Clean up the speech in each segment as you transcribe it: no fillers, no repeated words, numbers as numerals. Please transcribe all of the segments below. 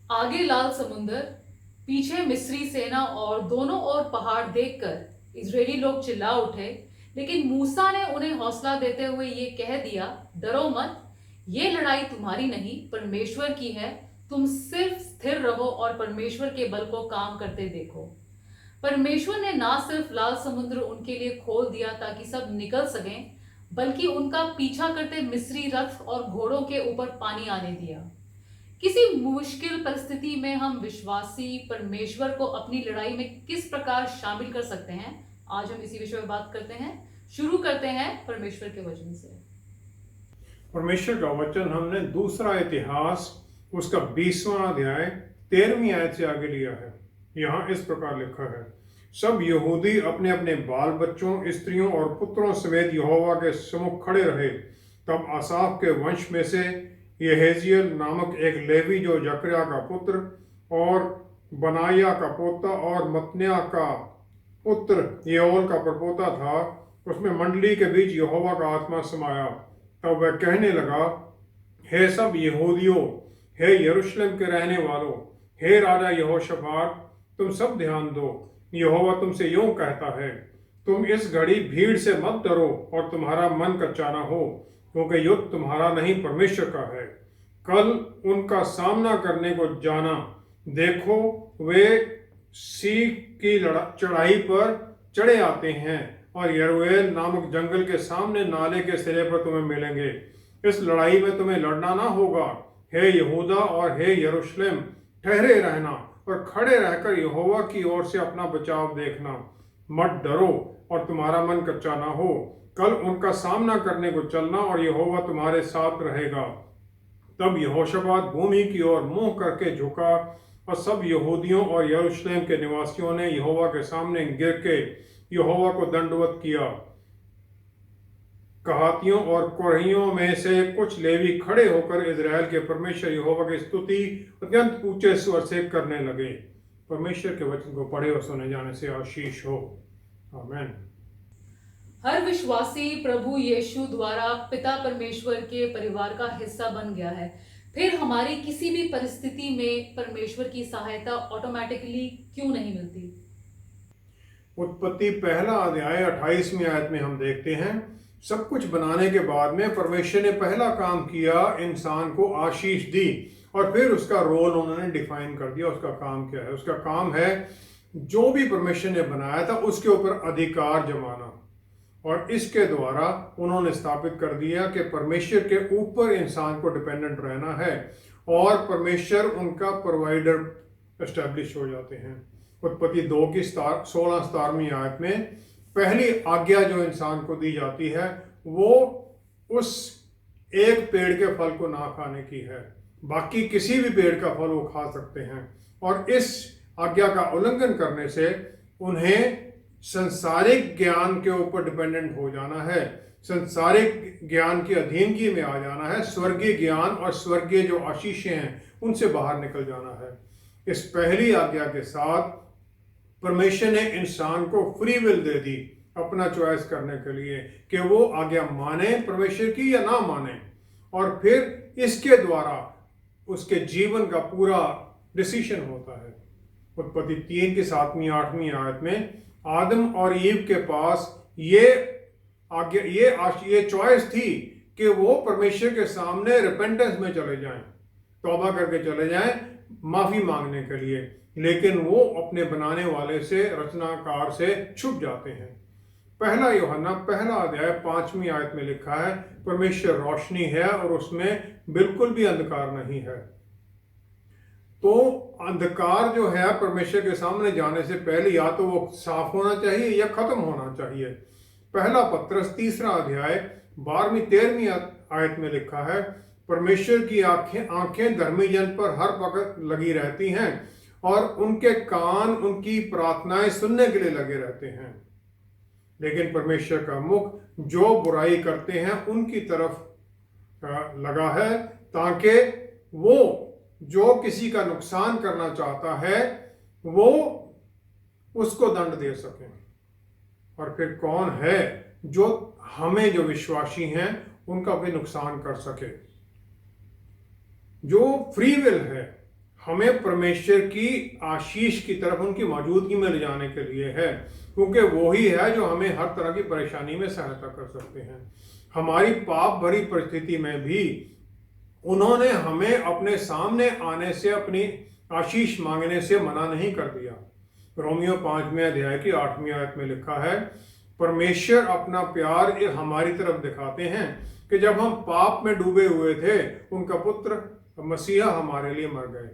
आगे लाल समुंदर, पीछे मिस्री सेना और दोनों ओर पहाड़ देखकर इजरायली लोग चिल्ला उठे। लेकिन मूसा ने उन्हें हौसला देते हुए ये कह दिया, डरो मत, ये लड़ाई तुम्हारी नहीं परमेश्वर की है। तुम सिर्फ स्थिर रहो और परमेश्वर के बल को काम करते देखो। परमेश्वर ने ना सिर्फ लाल समुद्र उनके लिए खोल दिया ताकि सब निकल सकें, बल्कि उनका पीछा करते मिस्री रथ और घोड़ों के ऊपर पानी आने दिया। किसी मुश्किल परिस्थिति में हम विश्वासी परमेश्वर को अपनी लड़ाई में किस प्रकार शामिल कर सकते हैं, आज हम इसी विषय में बात करते हैं। शुरू करते हैं परमेश्वर के वचन से। परमेश्वर का वचन हमने दूसरा इतिहास उसका 20वां अध्याय 13वीं आयत से आगे लिया है। यहाँ इस प्रकार लिखा है, सब यहूदी अपने अपने बाल बच्चों, स्त्रियों और पुत्रों समेत यहोवा के सम्मुख खड़े रहे। तब आसाफ के वंश में से यहेजियल नामक एक लेवी, जो जकरिया का पुत्र और बनाया का पोता और मतन्याह का पुत्र योएल का परपोता था, उसमें मंडली के बीच यहोवा का आत्मा समाया। तब वह कहने लगा, हे सब यहूदियों, हे यरूशलेम के रहने वालों, हे राजा यहोशापात, तुम सब ध्यान दो। यहोवा तुमसे यूं कहता है, तुम इस घड़ी भीड़ से मत डरो और तुम्हारा मन कच्चा न हो, क्योंकि युद्ध तुम्हारा नहीं परमेश्वर का है। कल उनका सामना करने को जाना, देखो वे सीख की चढ़ाई पर चढ़े आते हैं और यरूएल नामक जंगल के सामने नाले के सिरे पर तुम्हें मिलेंगे। इस लड़ाई में तुम्हें लड़ना ना होगा। हे यहूदा और हे यरूशलेम, ठहरे रहना और खड़े रहकर यहोवा की ओर से अपना बचाव देखना। मत डरो और तुम्हारा मन कच्चा ना हो। कल उनका सामना करने को चलना और यहोवा तुम्हारे साथ रहेगा। तब यहोशापात भूमि की ओर मुंह करके झुका और सब यहूदियों और यरूशलेम के निवासियों ने यहोवा के सामने गिर के यहोवा को दंडवत किया। कहातियों और कोरहियों में से कुछ लेवी खड़े होकर इजराइल के परमेश्वर यहोवा की स्तुति अत्यंत ऊंचे स्वर से करने लगे। परमेश्वर के वचन को पढ़े और सुने जाने से आशीष हो। आमीन। हर विश्वासी प्रभु यीशु द्वारा पिता परमेश्वर के परिवार का हिस्सा बन गया है। फिर हमारी किसी भी परिस्थिति में परमेश्वर की सहायता ऑटोमेटिकली क्यों नहीं मिलती? उत्पत्ति पहला अध्याय 28वीं आयत में हम देखते हैं, सब कुछ बनाने के बाद में परमेश्वर ने पहला काम किया, इंसान को आशीष दी और फिर उसका रोल उन्होंने डिफाइन कर दिया। उसका काम क्या है? उसका काम है जो भी परमेश्वर ने बनाया था उसके ऊपर अधिकार जमाना, और इसके द्वारा उन्होंने स्थापित कर दिया कि परमेश्वर के ऊपर इंसान को डिपेंडेंट रहना है और परमेश्वर उनका प्रोवाइडर एस्टैब्लिश हो जाते हैं। उत्पत्ति 2 की 16-17वीं आयत में पहली आज्ञा जो इंसान को दी जाती है वो उस एक पेड़ के फल को ना खाने की है। बाकी किसी भी पेड़ का फल वो खा सकते हैं, और इस आज्ञा का उल्लंघन करने से उन्हें संसारिक ज्ञान के ऊपर डिपेंडेंट हो जाना है, संसारिक ज्ञान की अधीनगी में आ जाना है, स्वर्गीय ज्ञान और स्वर्गीय जो आशीषें हैं उनसे बाहर निकल जाना है। इस पहली आज्ञा के साथ परमेश्वर ने इंसान को फ्री विल दे दी अपना चॉइस करने के लिए कि वो आज्ञा माने परमेश्वर की या ना माने, और फिर इसके द्वारा उसके जीवन का पूरा डिसीजन होता है। उत्पत्ति 3 की 7वीं-8वीं आयत में आदम और ईव के पास ये आज्ञा, ये चॉइस थी कि वो परमेश्वर के सामने रिपेंटेंस में चले जाएं, तौबा करके चले जाएं माफी मांगने के लिए, लेकिन वो अपने बनाने वाले से, रचनाकार से छुप जाते हैं। पहला यूहन्ना पहला अध्याय 5वीं आयत में लिखा है, परमेश्वर रोशनी है और उसमें बिल्कुल भी अंधकार नहीं है। तो अंधकार जो है परमेश्वर के सामने जाने से पहले या तो वो साफ होना चाहिए या खत्म होना चाहिए। पहला पत्रस 3 अध्याय 12वीं-13वीं आयत में लिखा है, परमेश्वर की आंखें धर्मी जन पर हर वक्त लगी रहती हैं और उनके कान उनकी प्रार्थनाएं सुनने के लिए लगे रहते हैं, लेकिन परमेश्वर का मुख जो बुराई करते हैं उनकी तरफ लगा है, ताकि वो जो किसी का नुकसान करना चाहता है वो उसको दंड दे सके। और फिर कौन है जो हमें, जो विश्वासी हैं, उनका भी नुकसान कर सके? जो फ्री विल है, हमें परमेश्वर की आशीष की तरफ उनकी मौजूदगी में ले जाने के लिए है, क्योंकि वो ही है जो हमें हर तरह की परेशानी में सहायता कर सकते हैं। हमारी पाप भरी परिस्थिति में भी उन्होंने हमें अपने सामने आने से, अपनी आशीष मांगने से मना नहीं कर दिया। रोमियो 5वें अध्याय की 8वीं आयत में लिखा है, परमेश्वर अपना प्यार हमारी तरफ दिखाते हैं कि जब हम पाप में डूबे हुए थे, उनका पुत्र मसीहा हमारे लिए मर गए।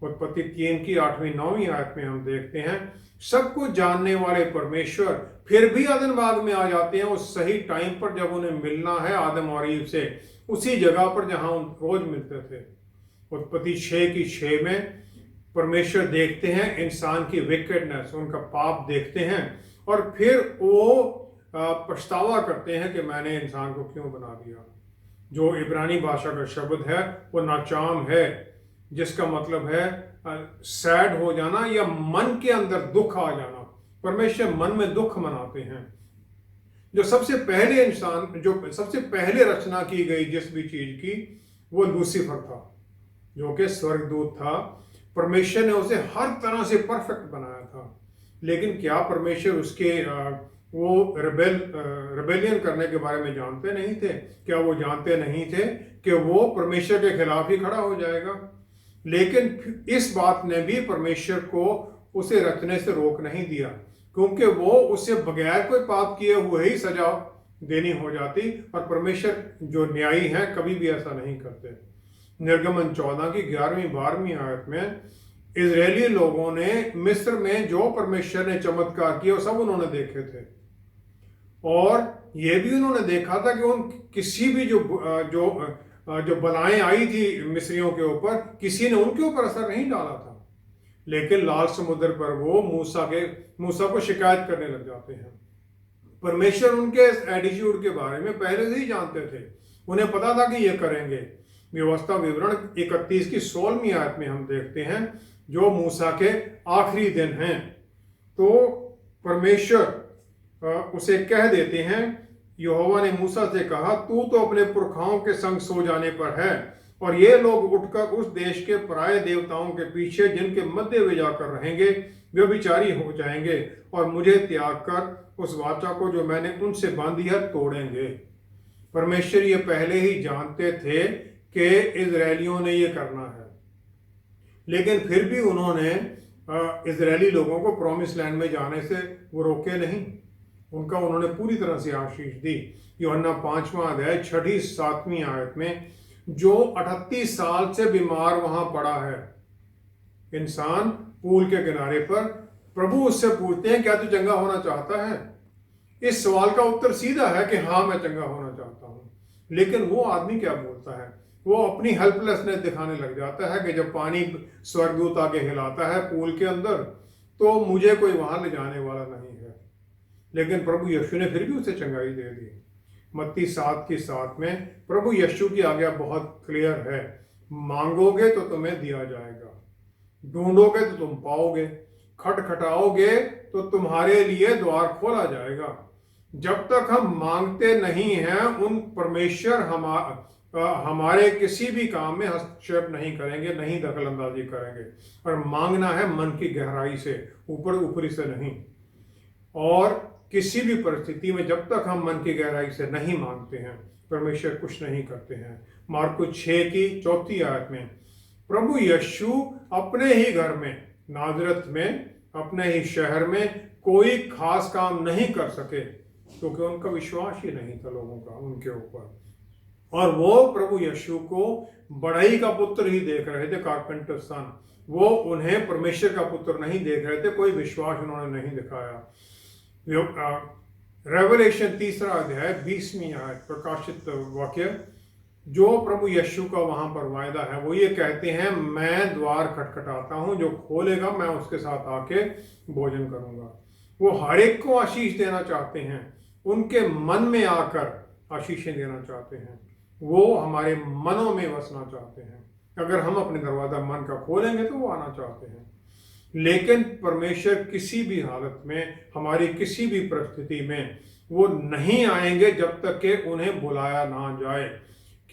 उत्पत्ति 3 की 8वीं 9वीं आयत में हम देखते हैं, सब कुछ जानने वाले परमेश्वर फिर भी आदमबाग में आ जाते हैं उस सही टाइम पर जब उन्हें मिलना है आदम और ईव से, उसी जगह पर जहां उन रोज मिलते थे। उत्पत्ति 6 की 6 में परमेश्वर देखते हैं इंसान की विकेडनेस, उनका पाप देखते हैं, और फिर वो पछतावा करते हैं कि मैंने इंसान को क्यों बना दिया। जो इब्रानी भाषा का शब्द है वो नाचाम है, जिसका मतलब है सैड हो जाना या मन के अंदर दुख आ जाना। परमेश्वर मन में दुख मनाते हैं। जो सबसे पहले इंसान, जो सबसे पहले रचना की गई जिस भी चीज की, वो लूसीफर था, जो कि स्वर्गदूत था। परमेश्वर ने उसे हर तरह से परफेक्ट बनाया था, लेकिन क्या परमेश्वर उसके वो रिबेलियन करने के बारे में जानते नहीं थे? क्या वो जानते नहीं थे कि वो परमेश्वर के खिलाफ ही खड़ा हो जाएगा? लेकिन इस बात ने भी परमेश्वर को उसे रचने से रोक नहीं दिया, क्योंकि वो उसे बगैर कोई पाप किए हुए ही सजा देनी हो जाती, और परमेश्वर जो न्यायी हैं कभी भी ऐसा नहीं करते। निर्गमन 14 की 11वीं 12वीं आयत में इजरायली लोगों ने मिस्र में जो परमेश्वर ने चमत्कार किए वो सब उन्होंने देखे थे, और ये भी उन्होंने देखा था कि उन किसी भी जो बलाएं आई थी मिस्रियों के ऊपर, किसी ने उनके ऊपर असर नहीं डाला था। लेकिन लाल समुद्र पर वो मूसा को शिकायत करने लग जाते हैं। परमेश्वर उनके एटीट्यूड के बारे में पहले से ही जानते थे, उन्हें पता था कि ये करेंगे। व्यवस्था विवरण 31 की 16वीं आयत में हम देखते हैं, जो मूसा के आखिरी दिन हैं, तो परमेश्वर उसे कह देते हैं, यहोवा ने मूसा से कहा, तू तो अपने पुरखाओं के संग सो जाने पर है, और ये लोग उठकर उस देश के पराये देवताओं के पीछे, जिनके मध्य वे जाकर रहेंगे, व्यभिचारी हो जाएंगे, और मुझे त्याग कर उस वाचा को जो मैंने उनसे बांधी है तोड़ेंगे। परमेश्वर ये पहले ही जानते थे कि इजरायलियों ने ये करना है, लेकिन फिर भी उन्होंने इजरायली लोगों को प्रॉमिस लैंड में जाने से वो रोके नहीं, उनका उन्होंने पूरी तरह से आशीष दी। यूहन्ना 5वां अध्याय 6ठी 7वीं आयत में, जो 38 साल से बीमार वहां पड़ा है इंसान पूल के किनारे पर, प्रभु उससे पूछते हैं, क्या तू चंगा होना चाहता है? इस सवाल का उत्तर सीधा है कि हाँ, मैं चंगा होना चाहता हूं। लेकिन वो आदमी क्या बोलता है? वो अपनी हेल्पलेसनेस दिखाने लग जाता है कि जब पानी स्वर्गदूत आके हिलाता है पूल के अंदर, तो मुझे कोई वहां ले जाने वाला नहीं है। लेकिन प्रभु यीशु ने फिर भी उसे चंगाई दे दी। मत्ती 7 की 7 में प्रभु यीशु की आज्ञा बहुत क्लियर है, मांगोगे तो तुम्हें दिया जाएगा, ढूंढोगे तो तुम पाओगे, खटखटाओगे तो तुम्हारे लिए द्वार खोला जाएगा। जब तक हम मांगते नहीं हैं, उन परमेश्वर हमारे किसी भी काम में हस्तक्षेप नहीं करेंगे, नहीं दखल अंदाजी करेंगे। और मांगना है मन की गहराई से, ऊपरी से नहीं। और किसी भी परिस्थिति में जब तक हम मन की गहराई से नहीं मांगते हैं, परमेश्वर कुछ नहीं करते हैं। मार्कुस 6 की 4वीं आयत में प्रभु यीशु अपने ही घर में, नाजरत में, अपने ही शहर में कोई खास काम नहीं कर सके, क्योंकि उनका विश्वास ही नहीं था लोगों का उनके ऊपर। और वो प्रभु यीशु को बढ़ई का पुत्र ही देख रहे थे, कारपेंटर सन। वो उन्हें परमेश्वर का पुत्र नहीं देख रहे थे, कोई विश्वास उन्होंने नहीं दिखाया। रेवलेशन 3 अध्याय 20वीं आयत, प्रकाशित वाक्य, जो प्रभु यीशु का वहां पर वायदा है, वो ये कहते हैं, मैं द्वार खटखटाता हूं, जो खोलेगा मैं उसके साथ आके भोजन करूंगा। वो हर एक को आशीष देना चाहते हैं, उनके मन में आकर आशीषें देना चाहते हैं, वो हमारे मनों में बसना चाहते हैं। अगर हम अपने दरवाजा मन का खोलेंगे तो वो आना चाहते हैं। लेकिन परमेश्वर किसी भी हालत में, हमारी किसी भी परिस्थिति में वो नहीं आएंगे जब तक कि उन्हें बुलाया ना जाए।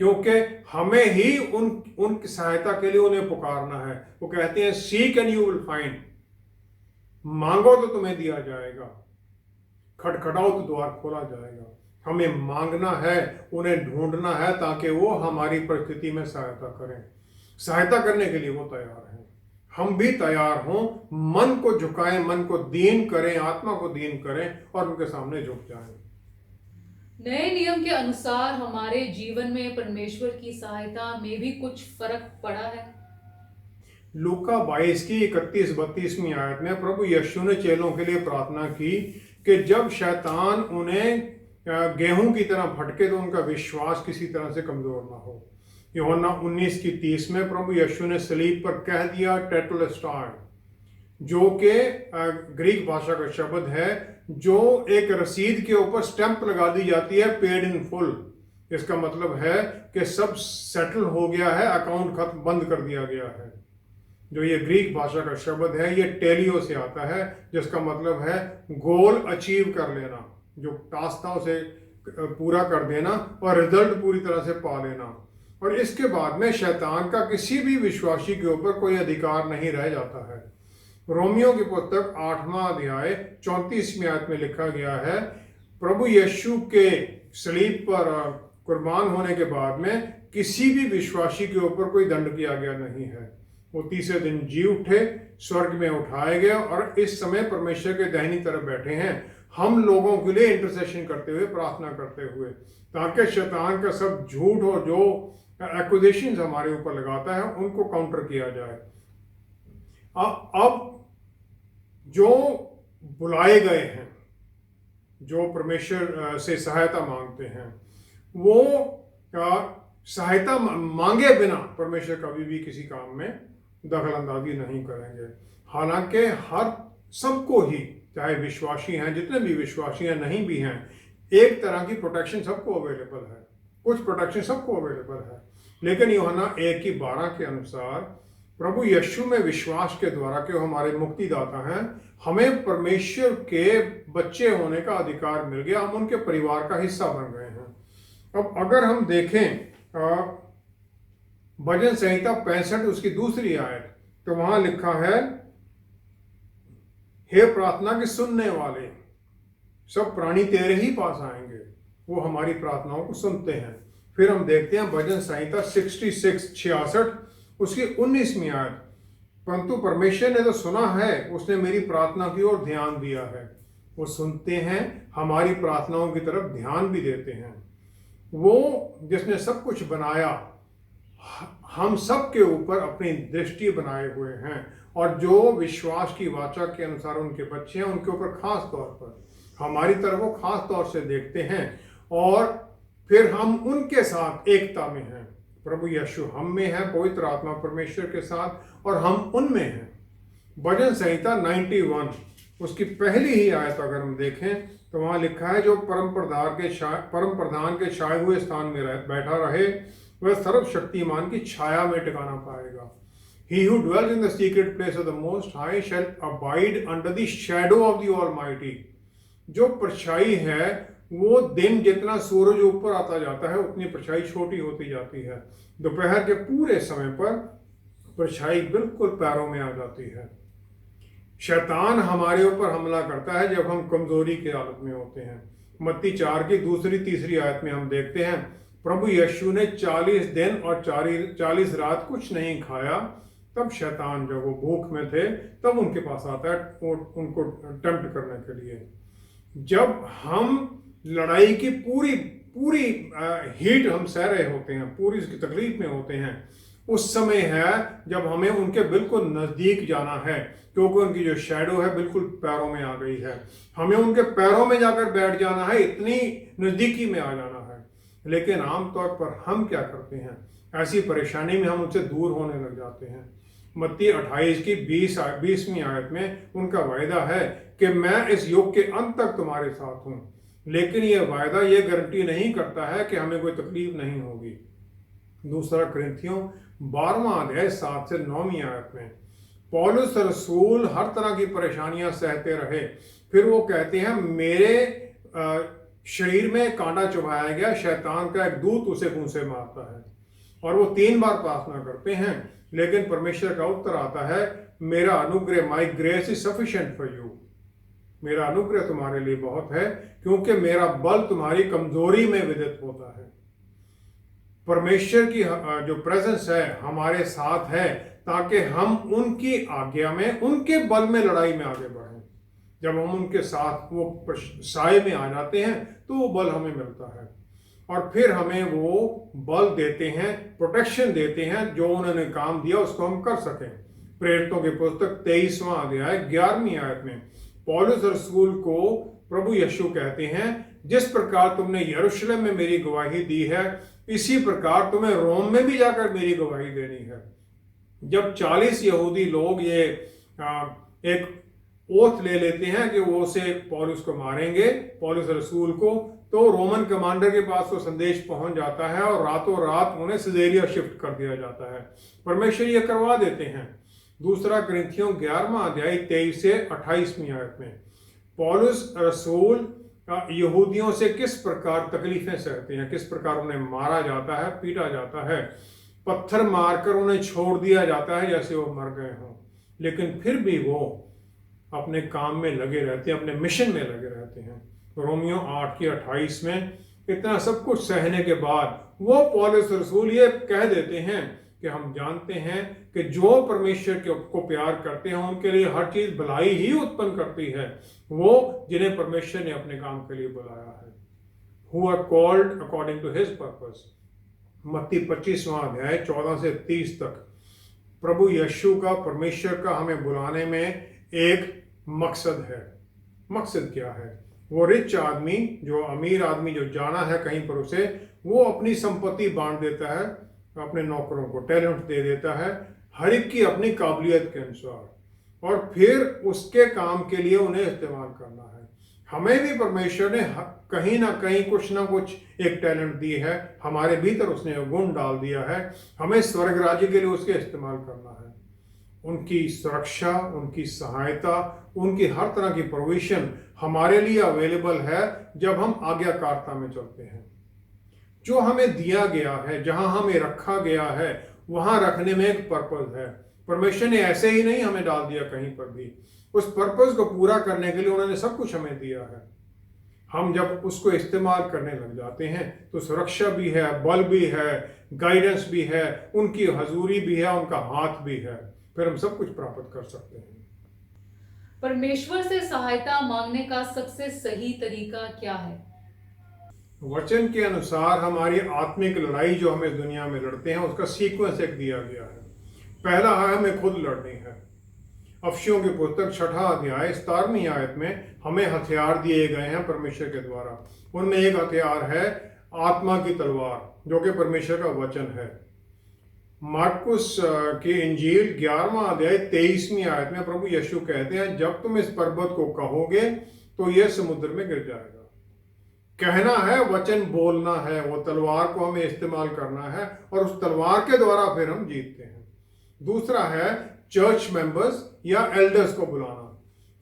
क्योंकि हमें ही उनकी सहायता के लिए उन्हें पुकारना है। वो कहते हैं seek and you will find, मांगो तो तुम्हें दिया जाएगा, खटखटाओ तो द्वार खोला जाएगा। हमें मांगना है, उन्हें ढूंढना है, ताकि वो हमारी परिस्थिति में सहायता करें। सहायता करने के लिए वो तैयार हैं, हम भी तैयार हों। मन को झुकाएं, मन को दीन करें, आत्मा को दीन करें और उनके सामने झुक जाएं। नए नियम के अनुसार हमारे जीवन में परमेश्वर की सहायता में भी कुछ फर्क पड़ा है। लूका 22 की 31-32वीं आयत में प्रभु यीशु ने चेलों के लिए प्रार्थना की कि जब शैतान उन्हें गेहूं की तरह फटके तो उनका विश्वास किसी तरह से कमजोर ना हो। यूहन्ना 19 की 30 में प्रभु यीशु ने सलीब पर कह दिया टेटेलस्टाई, जो कि ग्रीक भाषा का शब्द है, जो एक रसीद के ऊपर स्टैंप लगा दी जाती है, पेड इन फुल। इसका मतलब है कि सब सेटल हो गया है, अकाउंट खत्म, बंद कर दिया गया है। जो ये ग्रीक भाषा का शब्द है, ये टेलियो से आता है, जिसका मतलब है गोल अचीव कर लेना, जो टास्क था उसे पूरा कर देना और रिजल्ट पूरी तरह से पा लेना। और इसके बाद में शैतान का किसी भी विश्वासी के ऊपर कोई अधिकार नहीं रह जाता है। रोमियो की पुस्तक 8वां अध्याय 34वीं आयत में लिखा गया है, प्रभु यीशु के सलीब पर कुर्बान होने के बाद में किसी भी विश्वासी के ऊपर कोई दंड किया गया नहीं है। वो तीसरे दिन जी उठे, स्वर्ग में उठाए गए और इस समय परमेश्वर के दाहिनी तरफ बैठे हैं, हम लोगों के लिए इंटरसेशन करते हुए, प्रार्थना करते हुए, ताकि शैतान का सब झूठ और जो एक्यूजेशंस हमारे ऊपर लगाता है उनको काउंटर किया जाए। अब जो बुलाए गए हैं, जो परमेश्वर से सहायता मांगते हैं, वो सहायता मांगे बिना परमेश्वर कभी भी किसी काम में दखल अंदाजी नहीं करेंगे। हालांकि हर सबको ही, चाहे विश्वासी हैं, जितने भी विश्वासी हैं, नहीं भी हैं, एक तरह की प्रोटेक्शन सबको अवेलेबल है, कुछ प्रोटेक्शन सबको अवेलेबल है। लेकिन यूहन्ना 1:12 के अनुसार प्रभु यीशु में विश्वास के द्वारा कि हमारे मुक्तिदाता हैं, हमें परमेश्वर के बच्चे होने का अधिकार मिल गया, हम उनके परिवार का हिस्सा बन गए हैं। अब अगर हम देखें भजन संहिता 65 उसकी दूसरी आयत, तो वहां लिखा है, हे प्रार्थना के सुनने वाले, सब प्राणी तेरे ही पास आएंगे, वो हमारी प्रार्थनाओं को सुनते हैं। फिर हम देखते हैं भजन संहिता 66 उसकी 19वीं आयत, परंतु परमेश्वर ने तो सुना है, उसने मेरी प्रार्थना की ओर ध्यान दिया है। वो सुनते हैं, हमारी प्रार्थनाओं की तरफ ध्यान भी देते हैं। वो जिसने सब कुछ बनाया, हम सब के ऊपर अपनी दृष्टि बनाए हुए हैं, और जो विश्वास की वाचा के अनुसार उनके बच्चे हैं, उनके ऊपर खास तौर पर हमारी तरफ वो खास तौर से देखते हैं, और फिर हम उनके साथ एकता में हैं। प्रभु यीशु हम में है, पवित्र आत्मा परमेश्वर के साथ, और हम उनमें हैं। भजन संहिता 91 उसकी पहली ही आयत अगर हम देखें तो वहां लिखा है, जो परम प्रधान के छाए हुए स्थान में बैठा रहे, वह सर्वशक्तिमान की छाया में टिकाना पाएगा। He who dwells in the secret place of the Most High shall abide under the shadow of the Almighty। जो परछाई है, वो दिन जितना सूरज ऊपर आता जाता है उतनी परछाई छोटी होती जाती है। दोपहर के पूरे समय पर परछाई बिल्कुल पैरों में आ जाती है। शैतान हमारे ऊपर हमला करता है जब हम कमजोरी की हालत में होते हैं। मत्ती 4 की 2-3 आयत में हम देखते हैं, प्रभु यीशु ने 40 दिन और 40 रात कुछ नहीं खाया, तब शैतान जब वो भूख में थे तब उनके पास आता है उनको टेम्प्ट करने के लिए। जब हम लड़ाई की पूरी हीट हम सह रहे होते हैं, पूरी उसकी तकलीफ में होते हैं, उस समय है जब हमें उनके बिल्कुल नज़दीक जाना है, क्योंकि उनकी जो शैडो है बिल्कुल पैरों में आ गई है। हमें उनके पैरों में जाकर बैठ जाना है, इतनी नज़दीकी में आ जाना है। लेकिन आमतौर पर हम क्या करते हैं, ऐसी परेशानी में हम उनसे दूर होने लग जाते हैं। मत्ती 28 की 20वीं आयत में उनका वायदा है कि मैं इस युग के अंत तक तुम्हारे साथ हूँ, लेकिन यह वायदा ये गारंटी नहीं करता है कि हमें कोई तकलीफ नहीं होगी। दूसरा कुरिन्थियों 12वां अध्याय 7 से 9वीं आयत में पौलुस रसूल हर तरह की परेशानियां सहते रहे। फिर वो कहते हैं, मेरे शरीर में कांटा चुभाया गया, शैतान का एक दूत उसे मुंह से मारता है और वो 3 बार प्रार्थना करते हैं, लेकिन परमेश्वर का उत्तर आता है, मेरा अनुग्रह, माई grace is sufficient for you, मेरा अनुग्रह तुम्हारे लिए बहुत है, क्योंकि मेरा बल तुम्हारी कमजोरी में विदित होता है। परमेश्वर की जो प्रेजेंस है हमारे साथ है, ताकि हम उनकी आज्ञा में, उनके बल में लड़ाई में आगे बढ़ें। जब हम उनके साथ वो साए में आ जाते हैं तो वो बल हमें मिलता है और फिर हमें वो बल देते हैं, प्रोटेक्शन देते हैं, जो उन्होंने काम दिया उसको हम कर सकें। प्रेरितों की पुस्तक 23वां अध्याय 11वीं आयत में पौलुस रसूल को प्रभु यीशु कहते हैं, जिस प्रकार तुमने यरूशलेम में मेरी गवाही दी है, इसी प्रकार तुम्हें रोम में भी जाकर मेरी गवाही देनी है। जब 40 यहूदी लोग ये एक ओथ ले लेते हैं कि वो उसे पौलुस को मारेंगे, पौलुस रसूल को, तो रोमन कमांडर के पास वो संदेश पहुंच जाता है और रातों रात उन्हें सिजेरिया शिफ्ट कर दिया जाता है। परमेश्वर ये करवा देते हैं। दूसरा कुरिन्थियों 11वां अध्याय 23 से 28वीं आयत में पौलुस रसूल यहूदियों से किस प्रकार तकलीफें सहते हैं, किस प्रकार उन्हें मारा जाता है, पीटा जाता है, पत्थर मारकर उन्हें छोड़ दिया जाता है जैसे वो मर गए हों, लेकिन फिर भी वो अपने काम में लगे रहते हैं, अपने मिशन में लगे रहते हैं। रोमियो 8:28 में इतना सब कुछ सहने के बाद वो पौलुस रसूल ये कह देते हैं कि हम जानते हैं कि जो परमेश्वर को प्यार करते हैं उनके लिए हर चीज भलाई ही उत्पन्न करती है, वो जिन्हें परमेश्वर ने अपने काम के लिए बुलाया है। Who are called according to his purpose। मत्ती 25वां अध्याय 14 से 30 तक प्रभु यीशु का, परमेश्वर का हमें बुलाने में एक मकसद है। मकसद क्या है? वो रिच आदमी, जो अमीर आदमी जो जाना है कहीं पर, उसे वो अपनी संपत्ति बांट देता है, अपने नौकरों को टैलेंट दे देता है, हर एक की अपनी काबिलियत के अनुसार, और फिर उसके काम के लिए उन्हें इस्तेमाल करना है। हमें भी परमेश्वर ने कहीं ना कहीं कुछ ना कुछ एक टैलेंट दी है, हमारे भीतर उसने गुण डाल दिया है, हमें स्वर्ग राज्य के लिए उसके इस्तेमाल करना है। उनकी सुरक्षा, उनकी सहायता, उनकी हर तरह की प्रोविजन हमारे लिए अवेलेबल है जब हम आज्ञाकारिता में चलते हैं। जो हमें दिया गया है, जहां हमें रखा गया है, वहां रखने में एक पर्पज है। परमेश्वर ने ऐसे ही नहीं हमें डाल दिया कहीं पर भी, उस पर्पज को पूरा करने के लिए उन्होंने सब कुछ हमें दिया है। हम जब उसको इस्तेमाल करने लग जाते हैं तो सुरक्षा भी है, बल भी है, गाइडेंस भी है, उनकी हजूरी भी है, उनका हाथ भी है, फिर हम सब कुछ प्राप्त कर सकते हैं। परमेश्वर से सहायता मांगने का सबसे सही तरीका क्या है? वचन के अनुसार हमारी आत्मिक लड़ाई जो हम इस दुनिया में लड़ते हैं उसका सीक्वेंस एक दिया गया है। पहला है हमें खुद लड़नी है। अफसियों की पुस्तक 6वां अध्याय 17वीं आयत में हमें हथियार दिए गए हैं परमेश्वर के द्वारा। उनमें एक हथियार है आत्मा की तलवार, जो कि परमेश्वर का वचन है। मार्कुस की इंजील 11वां अध्याय 23वीं आयत में प्रभु यीशु कहते हैं, जब तुम इस पर्वत को कहोगे तो यह समुद्र में गिर जाएगा। कहना है, वचन बोलना है, वो तलवार को हमें इस्तेमाल करना है और उस तलवार के द्वारा फिर हम जीतते हैं। दूसरा है चर्च मेंबर्स या एल्डर्स को बुलाना।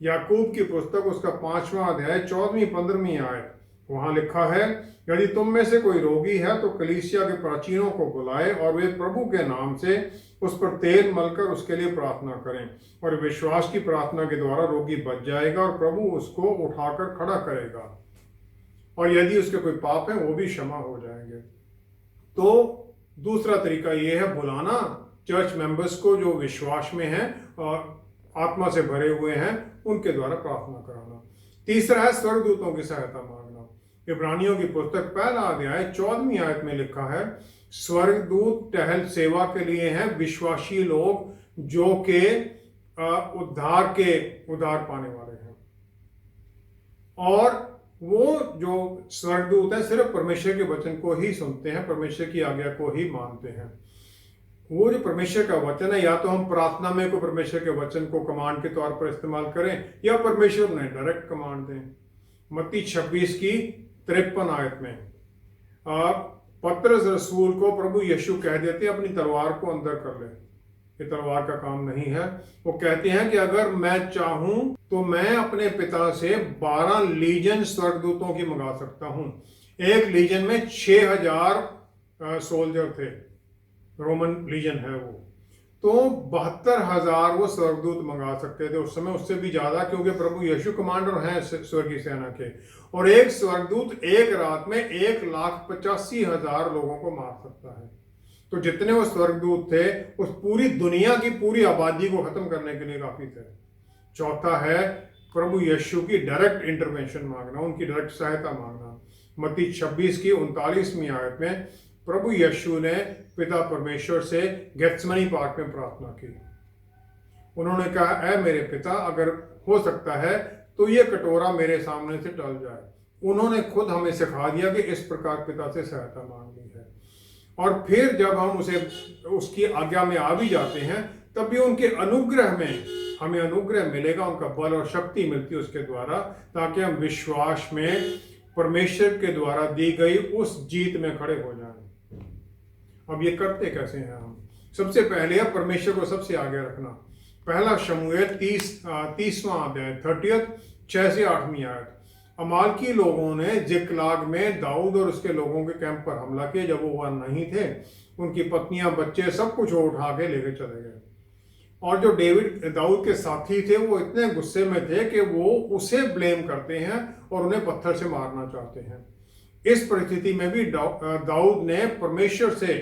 याकूब की पुस्तक उसका 5वां अध्याय 14वीं-15वीं आयत, वहां लिखा है, यदि तुम में से कोई रोगी है तो कलीसिया के प्राचीनों को बुलाए और वे प्रभु के नाम से उस पर तेल मलकर उसके लिए प्रार्थना करें, और विश्वास की प्रार्थना के द्वारा रोगी बच जाएगा और प्रभु उसको उठाकर खड़ा करेगा, और यदि उसके कोई पाप है वो भी क्षमा हो जाएंगे। तो दूसरा तरीका ये है बुलाना चर्च मेंबर्स को जो विश्वास में हैं और आत्मा से भरे हुए हैं, उनके द्वारा प्रार्थना कराना। तीसरा है स्वर्गदूतों की सहायता मांगना। इब्रानियों की पुस्तक 1 अध्याय 14वीं आयत में लिखा है, स्वर्गदूत टहल सेवा के लिए हैं विश्वासी लोग जो के उद्धार पाने वाले हैं। और वो जो स्वर्गदूत है सिर्फ परमेश्वर के वचन को ही सुनते हैं, परमेश्वर की आज्ञा को ही मानते हैं। वो जो परमेश्वर का वचन है, या तो हम प्रार्थना में को परमेश्वर के वचन को कमांड के तौर पर इस्तेमाल करें, या परमेश्वर ने डायरेक्ट कमांड दें। मत्ती 26:53 आयत में पतरस रसूल को प्रभु यीशु कह देते अपनी तलवार को अंदर कर ले, ये तलवार का काम नहीं है। वो कहते हैं कि अगर मैं चाहूं तो मैं अपने पिता से 12 लीजन स्वर्गदूतों की मंगा सकता हूं। एक लीजन में 6000 सोल्जर थे, रोमन लीजन है वो, तो 72,000 वो स्वर्गदूत मंगा सकते थे उस समय, उससे भी ज्यादा, क्योंकि प्रभु यीशु कमांडर हैं स्वर्गीय सेना के। और एक स्वर्गदूत एक रात में 1,85,000 लोगों को मार सकता है। तो जितने वो स्वर्गदूत थे उस पूरी दुनिया की पूरी आबादी को खत्म करने के लिए काफी थे। चौथा है प्रभु यीशु की डायरेक्ट इंटरवेंशन मांगना, उनकी डायरेक्ट सहायता मांगना। मत्ती 26 की 39वीं आयत में प्रभु यीशु ने पिता परमेश्वर से गेत्समनी पार्क में प्रार्थना की। उन्होंने कहा, ऐ मेरे पिता, अगर हो सकता है तो ये कटोरा मेरे सामने से टल जाए। उन्होंने खुद हमें सिखा दिया कि इस प्रकार पिता से सहायता मांगनी है। और फिर जब हम उसकी आज्ञा में आ भी जाते हैं तब भी उनके अनुग्रह में हमें अनुग्रह मिलेगा, उनका बल और शक्ति मिलती है उसके द्वारा, ताकि हम विश्वास में परमेश्वर के द्वारा दी गई उस जीत में खड़े हो जाएं। अब ये करते कैसे हैं हम? सबसे पहले है परमेश्वर को सबसे आगे रखना। पहला शमूएल 30वां अध्याय 30 6 से 8वीं आयत। अमालकी लोगों ने जिकलाग में दाऊद और उसके लोगों के कैंप पर हमला किया। जब वो वहां नहीं थे, उनकी पत्नियां, बच्चे, सब कुछ उठा के लेके चले गए। और जो दाऊद के साथी थे वो इतने गुस्से में थे कि वो उसे ब्लेम करते हैं और उन्हें पत्थर से मारना चाहते हैं। इस परिस्थिति में भी दाऊद ने परमेश्वर से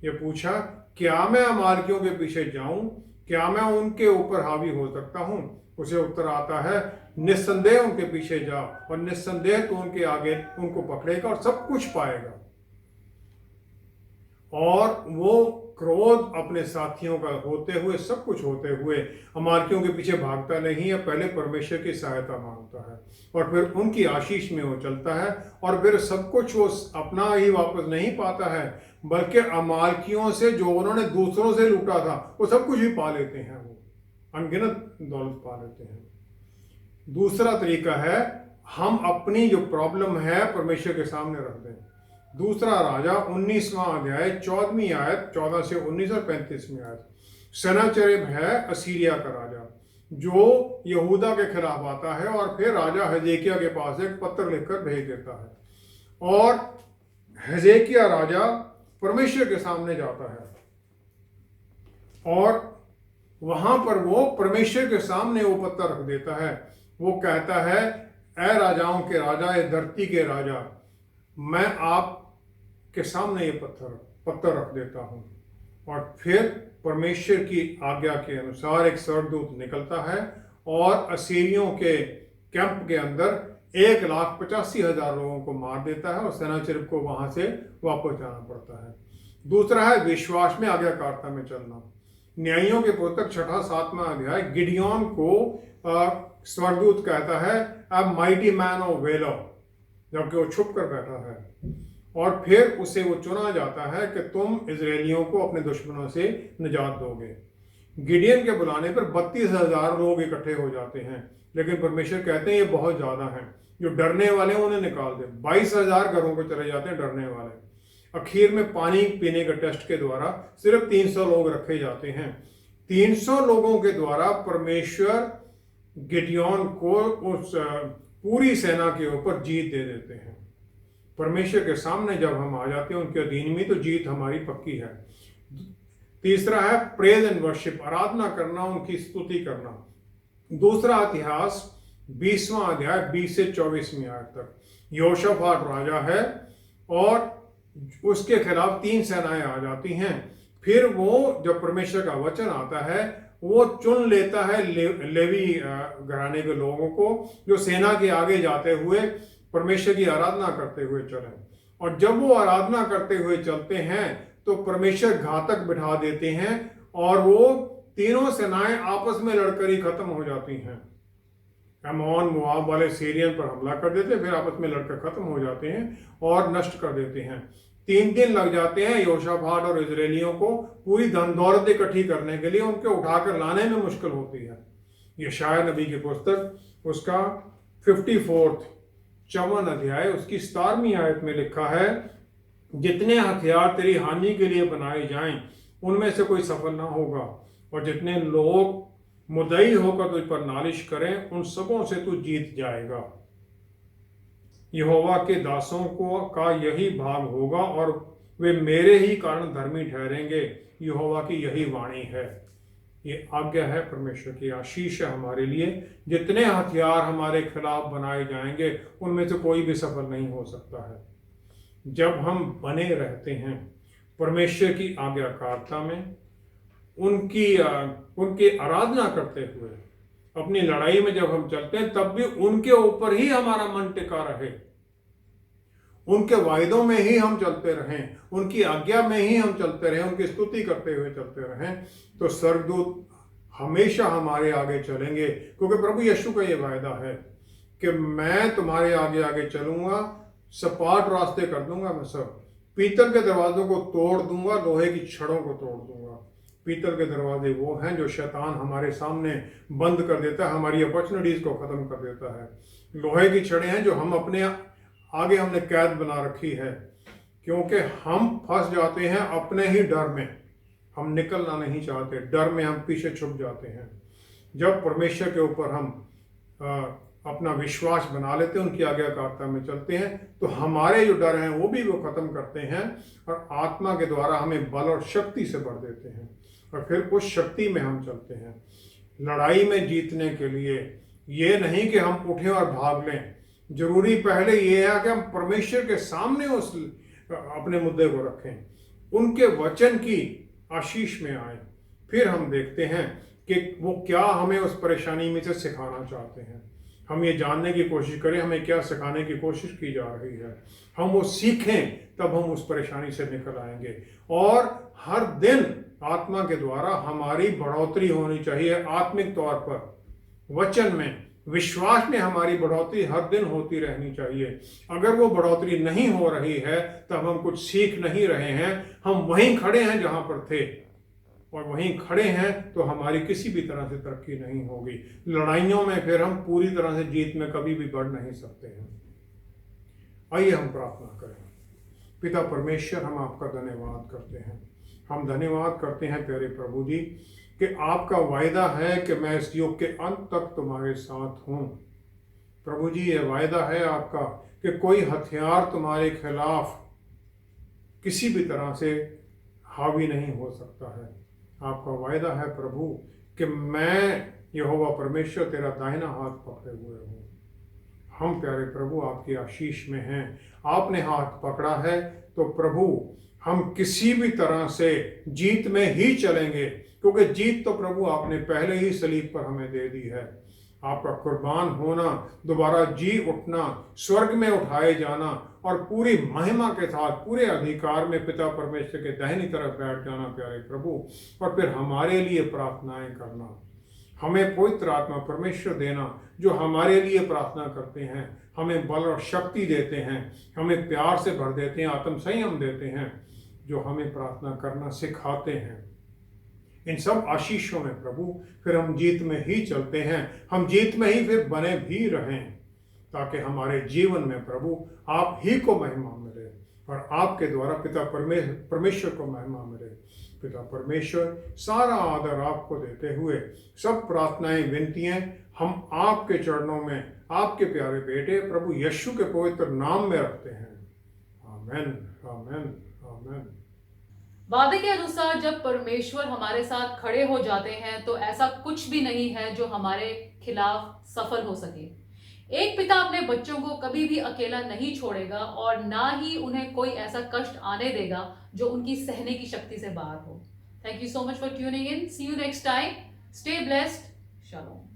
ये पूछा, क्या मैं अमालकियों के पीछे जाऊं? क्या मैं उनके ऊपर हावी हो सकता हूं? उसे उत्तर आता है, निस्संदेह उनके पीछे जा, और निस्संदेह तो उनके आगे उनको पकड़ेगा और सब कुछ पाएगा। और वो क्रोध अपने साथियों का होते हुए, सब कुछ होते हुए, अमालकियों के पीछे भागता नहीं है, पहले परमेश्वर की सहायता मांगता है और फिर उनकी आशीष में वो चलता है। और फिर सब कुछ वो अपना ही वापस नहीं पाता है, बल्कि अमालकियों से जो उन्होंने दूसरों से लूटा था वो सब कुछ भी पा लेते हैं, वो अनगिनत दौलत पा लेते हैं। दूसरा तरीका है, हम अपनी जो प्रॉब्लम है परमेश्वर के सामने रख दें। दूसरा राजा 19वां अध्याय 14वीं आयत 14 से 19 और 35वीं आयत। सनाचरिब है असीरिया का राजा, जो यहूदा के खिलाफ आता है और फिर राजा हिजकिय्याह के पास एक पत्र लिखकर भेज देता है। और हिजकिय्याह राजा परमेश्वर के सामने जाता है और वहां पर वो परमेश्वर के सामने वो पत्र रख देता है। वो कहता है, ऐ राजाओं के राजा, ए धरती के राजा, मैं आप के सामने ये पत्थर रख देता हूं। और फिर परमेश्वर की आज्ञा के अनुसार एक स्वर्गदूत निकलता है और असीरियों के कैंप के अंदर 1,85,000 लोगों को मार देता है और सनाचरिब को वहां से वापस जाना पड़ता है। दूसरा है विश्वास में आज्ञाकारिता में चलना। न्यायियों के पुस्तक 6-7वां अध्याय, गिडियोन को स्वर्गदूत कहता है, अ माइटी मैन ऑफ वेलर, जबकि वो छुप कर बैठा है। और फिर उसे वो चुना जाता है कि तुम इजरायलियों को अपने दुश्मनों से निजात दोगे। गिडियन के बुलाने पर 32,000 लोग इकट्ठे हो जाते हैं, लेकिन परमेश्वर कहते हैं ये बहुत ज्यादा हैं, जो डरने वाले उन्हें निकाल दे। 22,000 घरों को चले जाते हैं डरने वाले। आखिर में पानी पीने के टेस्ट के द्वारा सिर्फ 300 लोग रखे जाते हैं। 300 लोगों के द्वारा परमेश्वर गिडियोन को उस पूरी सेना के ऊपर जीत दे देते हैं। परमेश्वर के सामने जब हम आ जाते हैं उनके अधीन में, तो जीत हमारी पक्की है। तीसरा है प्रेज एंड वर्शिप, आराधना करना, उनकी स्तुति करना। दूसरा इतिहास 20वां अध्याय 20 से 24वीं आयत तक। योशाफाट राजा है और उसके खिलाफ 3 सेनाएं आ जाती हैं। फिर वो जब परमेश्वर का वचन आता है, वो चुन लेता है लेवी घराने के लोगों को, जो सेना के आगे जाते हुए परमेश्वर की आराधना करते हुए चले। और जब वो आराधना करते हुए चलते हैं तो परमेश्वर घातक बिठा देते हैं और वो तीनों सेनाएं आपस में लड़कर ही खत्म हो जाती हैं। अमोन मोआब वाले सीरियन पर हमला कर देते, फिर आपस में लड़कर खत्म हो जाते हैं और नष्ट कर देते हैं। 3 दिन लग जाते हैं योशाफाट और इजरायलियों को पूरी धन दौलत इकट्ठी करने के लिए, उनके उठाकर लाने में मुश्किल होती है। यशायाह नबी की पुस्तक उसका 54वां अध्याय उसकी 17वीं आयत में लिखा है, जितने हथियार तेरी हानि के लिए बनाए जाएं उनमें से कोई सफल ना होगा। और जितने लोग मुद्दई होकर तुझ पर नालिश करें, उन सबों से तू जीत जाएगा। यहोवा के दासों को का यही भाग होगा और वे मेरे ही कारण धर्मी ठहरेंगे। यहोवा की यही वाणी है। ये आज्ञा है, परमेश्वर की आशीष है हमारे लिए। जितने हथियार हमारे खिलाफ बनाए जाएंगे, उनमें से कोई भी सफल नहीं हो सकता है। जब हम बने रहते हैं परमेश्वर की आज्ञाकारिता में, उनकी आराधना करते हुए, अपनी लड़ाई में जब हम चलते हैं, तब भी उनके ऊपर ही हमारा मन टिका रहे, उनके वायदों में ही हम चलते रहें, उनकी आज्ञा में ही हम चलते रहें, उनकी स्तुति करते हुए चलते रहें, तो स्वर्गदूत हमेशा हमारे आगे चलेंगे। क्योंकि प्रभु यीशु का ये वायदा है कि मैं तुम्हारे आगे आगे चलूंगा, सपाट रास्ते कर दूंगा, मैं सब पीतल के दरवाजों को तोड़ दूंगा, लोहे की छड़ों को तोड़ दूंगा। पीतल के दरवाजे वो हैं जो शैतान हमारे सामने बंद कर देता है, हमारी अपॉर्चुनिटीज को खत्म कर देता है। लोहे की छड़ें हैं जो हम अपने आगे हमने कैद बना रखी है, क्योंकि हम फंस जाते हैं अपने ही डर में, हम निकलना नहीं चाहते, डर में हम पीछे छुप जाते हैं। जब परमेश्वर के ऊपर हम अपना विश्वास बना लेते हैं, उनकी आज्ञाकारिता में चलते हैं, तो हमारे जो डर हैं वो भी वो खत्म करते हैं और आत्मा के द्वारा हमें बल और शक्ति से भर देते हैं, और फिर उस शक्ति में हम चलते हैं। लड़ाई में जीतने के लिए ये नहीं कि हम उठें और भाग लें, जरूरी पहले ये है कि हम परमेश्वर के सामने उस अपने मुद्दे को रखें, उनके वचन की आशीष में आए, फिर हम देखते हैं कि वो क्या हमें उस परेशानी में से सिखाना चाहते हैं। हम ये जानने की कोशिश करें हमें क्या सिखाने की कोशिश की जा रही है, हम वो सीखें, तब हम उस परेशानी से निकल आएंगे। और हर दिन आत्मा के द्वारा हमारी बढ़ोतरी होनी चाहिए, आत्मिक तौर पर, वचन में, विश्वास में हमारी बढ़ोतरी हर दिन होती रहनी चाहिए। अगर वो बढ़ोतरी नहीं हो रही है, तब हम कुछ सीख नहीं रहे हैं, हम वहीं खड़े हैं जहां पर थे, और वहीं खड़े हैं तो हमारी किसी भी तरह से तरक्की नहीं होगी। लड़ाइयों में फिर हम पूरी तरह से जीत में कभी भी बढ़ नहीं सकते हैं। आइए हम प्रार्थना करें। पिता परमेश्वर, हम आपका धन्यवाद करते हैं, हम धन्यवाद करते हैं प्यारे प्रभु जी कि आपका वायदा है कि मैं इस युग के अंत तक तुम्हारे साथ हूँ। प्रभु जी, ये वायदा है आपका कि कोई हथियार तुम्हारे खिलाफ किसी भी तरह से हावी नहीं हो सकता है। आपका वायदा है प्रभु कि मैं यहोवा परमेश्वर तेरा दाहिना हाथ पकड़े हुए हूँ। हम प्यारे प्रभु आपकी आशीष में हैं, आपने हाथ पकड़ा है तो प्रभु हम किसी भी तरह से जीत में ही चलेंगे, क्योंकि जीत तो प्रभु आपने पहले ही सलीब पर हमें दे दी है। आपका कुर्बान होना, दोबारा जी उठना, स्वर्ग में उठाए जाना और पूरी महिमा के साथ पूरे अधिकार में पिता परमेश्वर के दाहिनी तरफ बैठ जाना प्यारे प्रभु, और फिर हमारे लिए प्रार्थनाएं करना, हमें पवित्र आत्मा परमेश्वर देना जो हमारे लिए प्रार्थना करते हैं, हमें बल और शक्ति देते हैं, हमें प्यार से भर देते हैं, आत्म संयम देते हैं, जो हमें प्रार्थना करना सिखाते हैं। इन सब आशीषों में प्रभु फिर हम जीत में ही चलते हैं, हम जीत में ही फिर बने भी रहें, ताकि हमारे जीवन में प्रभु आप ही को महिमा मिले और आपके द्वारा पिता परमेश्वर को महिमा मिले। पिता परमेश्वर, सारा आदर आपको देते हुए सब प्रार्थनाएं विनतियां हम आपके चरणों में आपके प्यारे बेटे प्रभु यीशु के पवित्र नाम में रखते हैं। आमेन, आमेन, आमेन। वादे के अनुसार जब परमेश्वर हमारे साथ खड़े हो जाते हैं तो ऐसा कुछ भी नहीं है जो हमारे खिलाफ सफल हो सके। एक पिता अपने बच्चों को कभी भी अकेला नहीं छोड़ेगा और ना ही उन्हें कोई ऐसा कष्ट आने देगा जो उनकी सहने की शक्ति से बाहर हो। Thank you so much for tuning in. See you next time. Stay blessed. Shalom.